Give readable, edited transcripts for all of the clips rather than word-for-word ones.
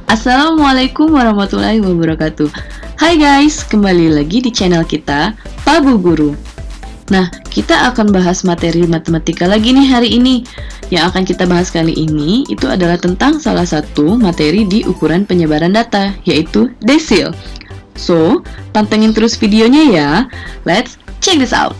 Assalamualaikum warahmatullahi wabarakatuh. Hai guys, kembali lagi di channel kita, Pak Bu Guru. Nah, kita akan bahas materi matematika lagi nih hari ini. Yang akan kita bahas kali ini itu adalah tentang salah satu materi di ukuran penyebaran data, yaitu desil. So, pantengin terus videonya ya. Let's check this out.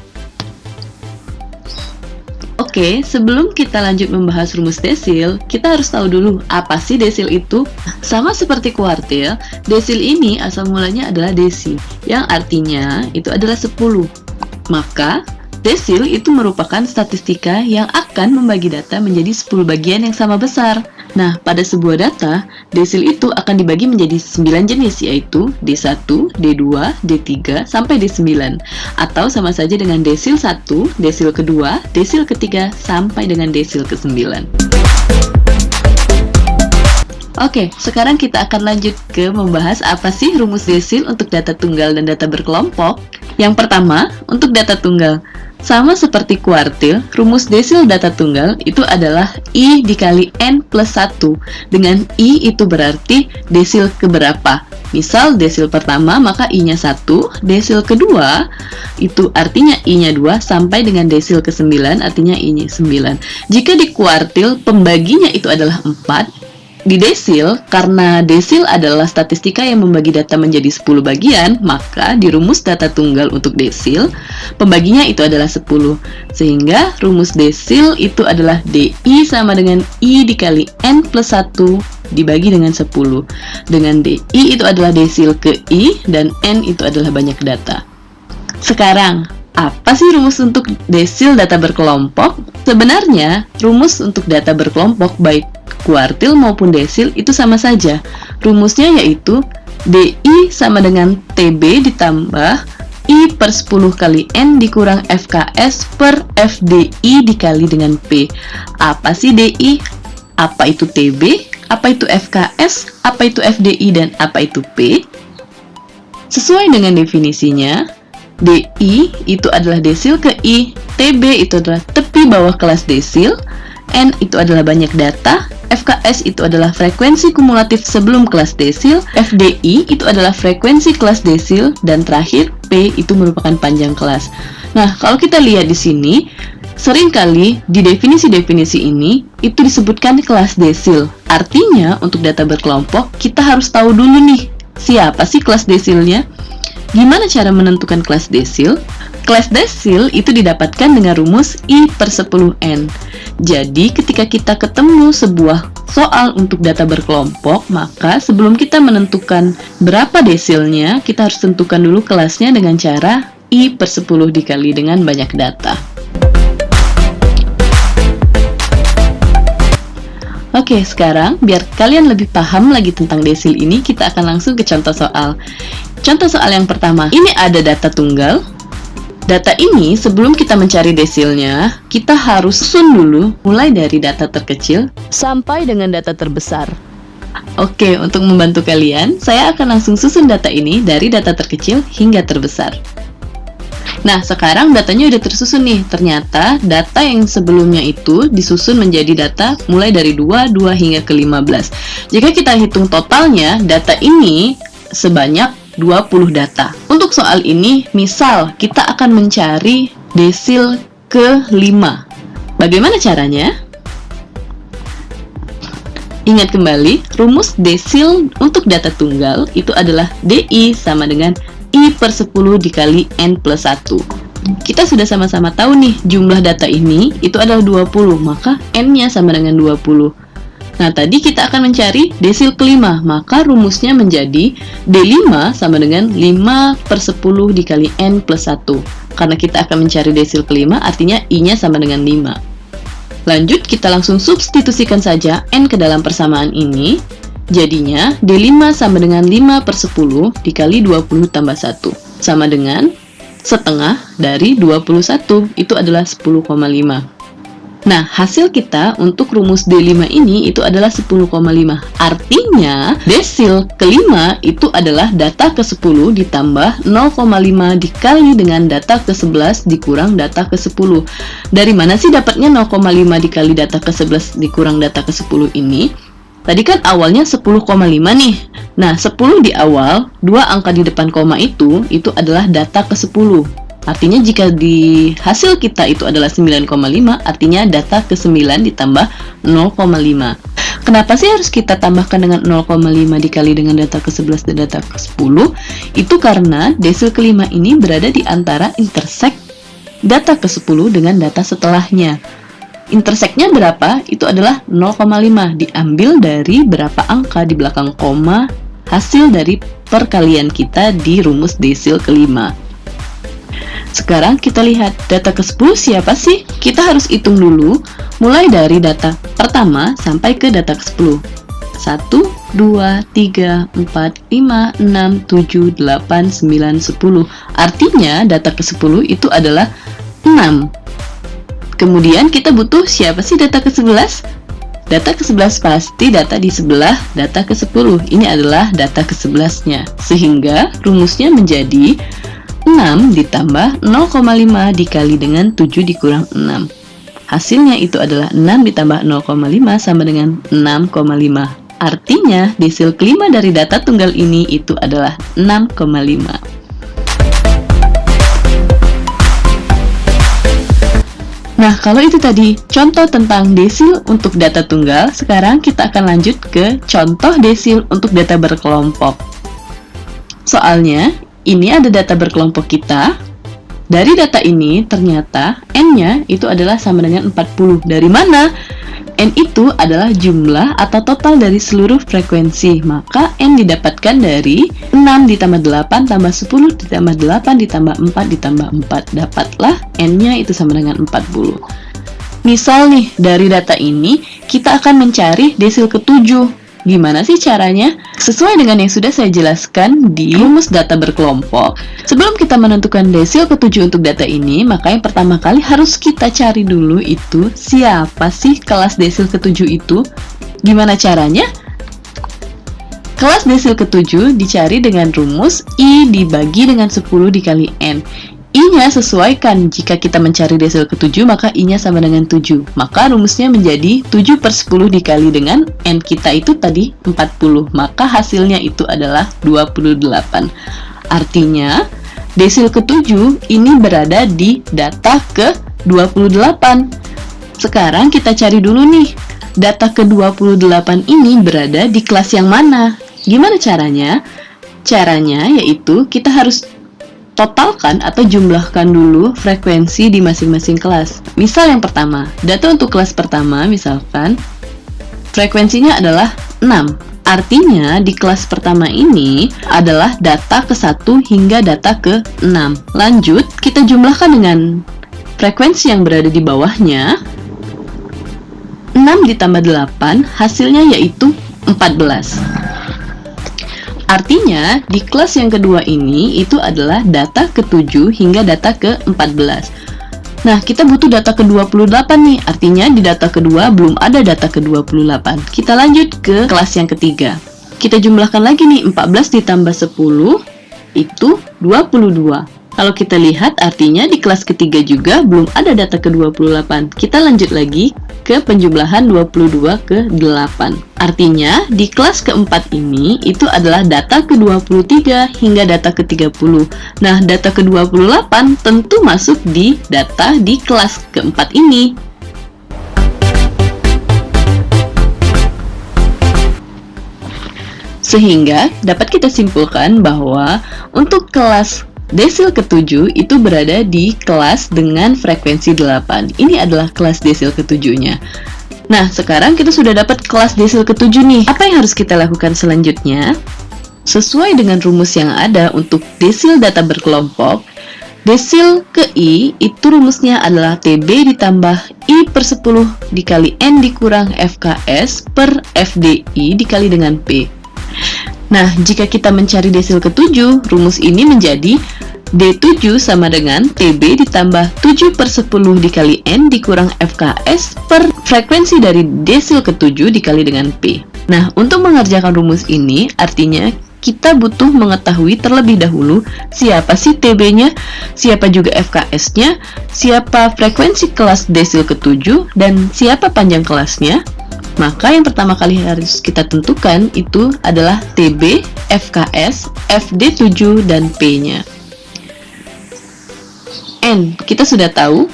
Oke, sebelum kita lanjut membahas rumus desil, kita harus tahu dulu apa sih desil itu. Sama seperti kuartil, desil ini asal mulanya adalah desi, yang artinya itu adalah 10. Maka, desil itu merupakan statistika yang akan membagi data menjadi 10 bagian yang sama besar. Nah, pada sebuah data, desil itu akan dibagi menjadi 9 jenis, yaitu D1, D2, D3, sampai D9. Atau sama saja dengan desil 1, desil kedua, desil ketiga, sampai dengan desil ke-9. Oke, sekarang kita akan lanjut ke membahas apa sih rumus desil untuk data tunggal dan data berkelompok. Yang pertama, untuk data tunggal. Sama seperti kuartil, rumus desil data tunggal itu adalah I dikali N plus 1. Dengan I itu berarti desil keberapa. Misal desil pertama maka I-nya 1, desil kedua itu artinya I-nya 2, sampai dengan desil ke-9 artinya I-nya 9. Jika di kuartil pembaginya itu adalah 4, di desil, karena desil adalah statistika yang membagi data menjadi 10 bagian, maka di rumus data tunggal untuk desil, pembaginya itu adalah 10. Sehingga rumus desil itu adalah DI sama dengan I dikali N plus 1 dibagi dengan 10. Dengan DI itu adalah desil ke I, dan N itu adalah banyak data. Sekarang, apa sih rumus untuk desil data berkelompok? Sebenarnya, rumus untuk data berkelompok baik kuartil maupun desil itu sama saja. Rumusnya yaitu DI sama dengan TB ditambah I per 10 kali N dikurang FKS per FDI dikali dengan P. Apa sih DI? Apa itu TB? Apa itu FKS? Apa itu FDI? Dan apa itu P? Sesuai dengan definisinya, DI itu adalah desil ke I, TB itu adalah tepi bawah kelas desil, N itu adalah banyak data, FKS itu adalah frekuensi kumulatif sebelum kelas desil, FDI itu adalah frekuensi kelas desil, dan terakhir P itu merupakan panjang kelas. Nah, kalau kita lihat di sini, seringkali di definisi-definisi ini itu disebutkan kelas desil. Artinya, untuk data berkelompok, kita harus tahu dulu nih, siapa sih kelas desilnya? Gimana cara menentukan kelas desil? Kelas desil itu didapatkan dengan rumus I per 10N. Jadi, ketika kita ketemu sebuah soal untuk data berkelompok, maka sebelum kita menentukan berapa desilnya, kita harus tentukan dulu kelasnya dengan cara I per 10 dikali dengan banyak data. Oke, sekarang biar kalian lebih paham lagi tentang desil ini, kita akan langsung ke contoh soal. Contoh soal yang pertama, ini ada data tunggal. Data ini sebelum kita mencari desilnya, kita harus susun dulu mulai dari data terkecil sampai dengan data terbesar. Oke, untuk membantu kalian, saya akan langsung susun data ini dari data terkecil hingga terbesar. Nah, sekarang datanya udah tersusun nih. Ternyata data yang sebelumnya itu disusun menjadi data mulai dari 2 hingga ke 15. Jika kita hitung totalnya, data ini sebanyak 20 data. Untuk soal ini, misal kita akan mencari desil ke-5. Bagaimana caranya? Ingat kembali, rumus desil untuk data tunggal itu adalah DI sama dengan I per 10 dikali N plus 1. Kita sudah sama-sama tahu nih, jumlah data ini itu adalah 20, maka N-nya sama dengan 20. Nah, tadi kita akan mencari desil ke-5, maka rumusnya menjadi D5 sama dengan 5 per 10 dikali N plus 1. Karena kita akan mencari desil ke-5, artinya I-nya sama dengan 5. Lanjut, kita langsung substitusikan saja N ke dalam persamaan ini. Jadinya, D5 sama dengan 5 per 10 dikali 20 tambah 1. Sama dengan setengah dari 21, itu adalah 10,5. Nah, hasil kita untuk rumus D5 ini itu adalah 10,5. Artinya, desil ke-5 itu adalah data ke-10 ditambah 0,5 dikali dengan data ke-11 dikurang data ke-10. Dari mana sih dapatnya 0,5 dikali data ke-11 dikurang data ke-10 ini? Tadi kan awalnya 10,5 nih. Nah, 10 di awal, 2 angka di depan koma itu adalah data ke-10. Artinya jika di hasil kita itu adalah 9,5, artinya data ke-9 ditambah 0,5. Kenapa sih harus kita tambahkan dengan 0,5 dikali dengan data ke-11 dan data ke-10? Itu karena desil kelima ini berada di antara intersek data ke-10 dengan data setelahnya. Interseknya berapa? Itu adalah 0,5, diambil dari berapa angka di belakang koma hasil dari perkalian kita di rumus desil kelima. Sekarang kita lihat data ke-10 siapa sih? Kita harus hitung dulu mulai dari data pertama sampai ke data ke-10. 1, 2, 3, 4, 5, 6, 7, 8, 9, 10. Artinya data ke-10 itu adalah 6. Kemudian kita butuh siapa sih data ke-11? Data ke-11 pasti data di sebelah data ke-10. Ini adalah data ke-11-nya. Sehingga rumusnya menjadi 6 ditambah 0,5 dikali dengan 7 dikurang 6. Hasilnya itu adalah 6 ditambah 0,5 sama dengan 6,5. Artinya desil kelima dari data tunggal ini itu adalah 6,5. Nah, kalau itu tadi contoh tentang desil untuk data tunggal, sekarang kita akan lanjut ke contoh desil untuk data berkelompok. Soalnya, ini ada data berkelompok kita. Dari data ini, ternyata N-nya itu adalah sama dengan 40. Dari mana? N itu adalah jumlah atau total dari seluruh frekuensi. Maka N didapatkan dari 6 ditambah 8 tambah 10 ditambah 8 ditambah 4 ditambah 4. Dapatlah N-nya itu sama dengan 40. Misal nih, dari data ini, kita akan mencari desil ke-7. Gimana sih caranya? Sesuai dengan yang sudah saya jelaskan di rumus data berkelompok. Sebelum kita menentukan desil ke-7 untuk data ini, maka yang pertama kali harus kita cari dulu itu siapa sih kelas desil ke-7 itu? Gimana caranya? Kelas desil ke-7 dicari dengan rumus I dibagi dengan 10 dikali N. I-nya sesuaikan, jika kita mencari desil ke-7 maka I-nya sama dengan 7. Maka rumusnya menjadi 7 per 10 dikali dengan N kita itu tadi 40. Maka hasilnya itu adalah 28. Artinya desil ke-7 ini berada di data ke-28. Sekarang kita cari dulu nih, data ke-28 ini berada di kelas yang mana? Gimana caranya? Caranya yaitu kita harus totalkan atau jumlahkan dulu frekuensi di masing-masing kelas. Misal yang pertama, data untuk kelas pertama misalkan frekuensinya adalah 6. Artinya di kelas pertama ini adalah data ke-1 hingga data ke-6. Lanjut, kita jumlahkan dengan frekuensi yang berada di bawahnya. 6 ditambah 8 hasilnya yaitu 14. Artinya, di kelas yang kedua ini itu adalah data ke-7 hingga data ke-14. Nah, kita butuh data ke-28 nih. Artinya, di data kedua belum ada data ke-28. Kita lanjut ke kelas yang ketiga. Kita jumlahkan lagi nih, 14 ditambah 10 itu 22. Kalau kita lihat, artinya di kelas ketiga juga belum ada data ke-28. Kita lanjut lagi ke penjumlahan 22 ke 8. Artinya, di kelas keempat ini, itu adalah data ke-23 hingga data ke-30. Nah, data ke-28 tentu masuk di data di kelas keempat ini. Sehingga, dapat kita simpulkan bahwa untuk kelas desil ke-7 itu berada di kelas dengan frekuensi 8. Ini adalah kelas desil ke-7-nya. Nah, sekarang kita sudah dapat kelas desil ke-7 nih. Apa yang harus kita lakukan selanjutnya? Sesuai dengan rumus yang ada untuk desil data berkelompok, desil ke I itu rumusnya adalah TB ditambah I per 10 dikali N dikurang FKS per FDI dikali dengan P. Nah, jika kita mencari desil ke-7, rumus ini menjadi D7 sama dengan TB ditambah 7 per 10 dikali N dikurang FKS per frekuensi dari desil ke-7 dikali dengan P. Nah, untuk mengerjakan rumus ini, artinya kita butuh mengetahui terlebih dahulu siapa sih TB-nya, siapa juga FKS-nya, siapa frekuensi kelas desil ke-7, dan siapa panjang kelasnya. Maka yang pertama kali harus kita tentukan itu adalah TB, FKS, FD7, dan P-nya. N, kita sudah tahu,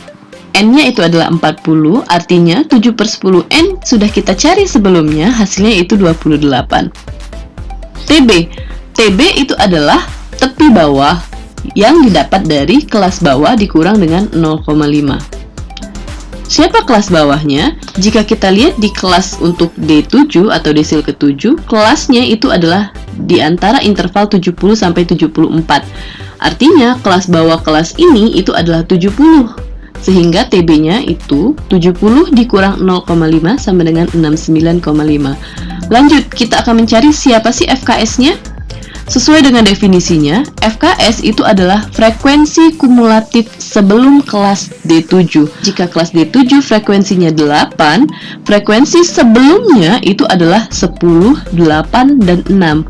N-nya itu adalah 40, artinya 7/10 N sudah kita cari sebelumnya, hasilnya itu 28. TB, TB itu adalah tepi bawah yang didapat dari kelas bawah dikurang dengan 0,5. Siapa kelas bawahnya? Jika kita lihat di kelas untuk D7 atau desil ke-7, kelasnya itu adalah di antara interval 70 sampai 74. Artinya, kelas bawah kelas ini itu adalah 70. Sehingga TB-nya itu 70 dikurang 0,5 sama dengan 69,5. Lanjut, kita akan mencari siapa sih FKS-nya? Sesuai dengan definisinya, FKS itu adalah frekuensi kumulatif sebelum kelas D7. Jika kelas D7 frekuensinya 8, frekuensi sebelumnya itu adalah 10, 8, dan 6.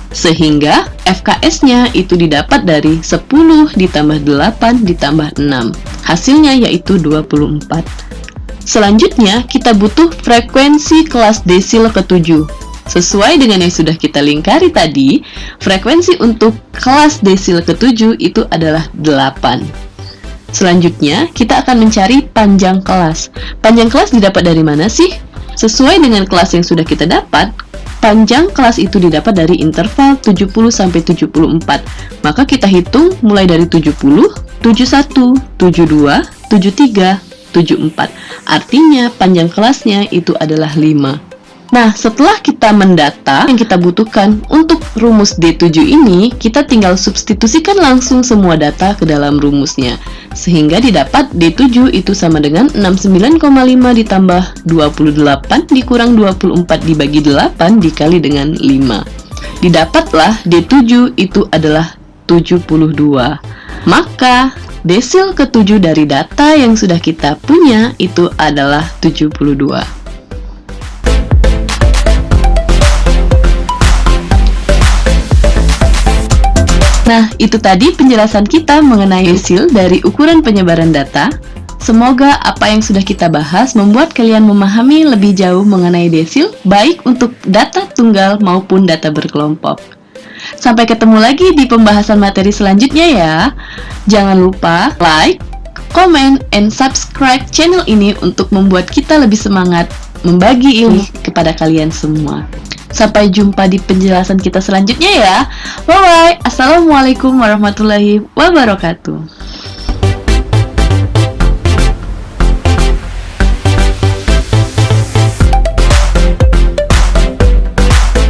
Sehingga FKS-nya itu didapat dari 10 ditambah 8 ditambah 6. Hasilnya yaitu 24. Selanjutnya, kita butuh frekuensi kelas desil ke-7. Sesuai dengan yang sudah kita lingkari tadi, frekuensi untuk kelas desil ke-7 itu adalah 8. Selanjutnya, kita akan mencari panjang kelas. Panjang kelas didapat dari mana sih? Sesuai dengan kelas yang sudah kita dapat, panjang kelas itu didapat dari interval 70 sampai 74. Maka kita hitung mulai dari 70, 71, 72, 73, 74. Artinya panjang kelasnya itu adalah 5. Nah, setelah kita mendata yang kita butuhkan untuk rumus D7 ini, kita tinggal substitusikan langsung semua data ke dalam rumusnya. Sehingga didapat D7 itu sama dengan 69,5 ditambah 28 dikurang 24 dibagi 8 dikali dengan 5. Didapatlah D7 itu adalah 72. Maka desil ke-7 dari data yang sudah kita punya itu adalah 72. Nah, itu tadi penjelasan kita mengenai desil dari ukuran penyebaran data. Semoga apa yang sudah kita bahas membuat kalian memahami lebih jauh mengenai desil, baik untuk data tunggal maupun data berkelompok. Sampai ketemu lagi di pembahasan materi selanjutnya ya. Jangan lupa like, comment, and subscribe channel ini untuk membuat kita lebih semangat membagi ilmu kepada kalian semua. Sampai jumpa di penjelasan kita selanjutnya ya. Bye-bye. Assalamualaikum warahmatullahi wabarakatuh.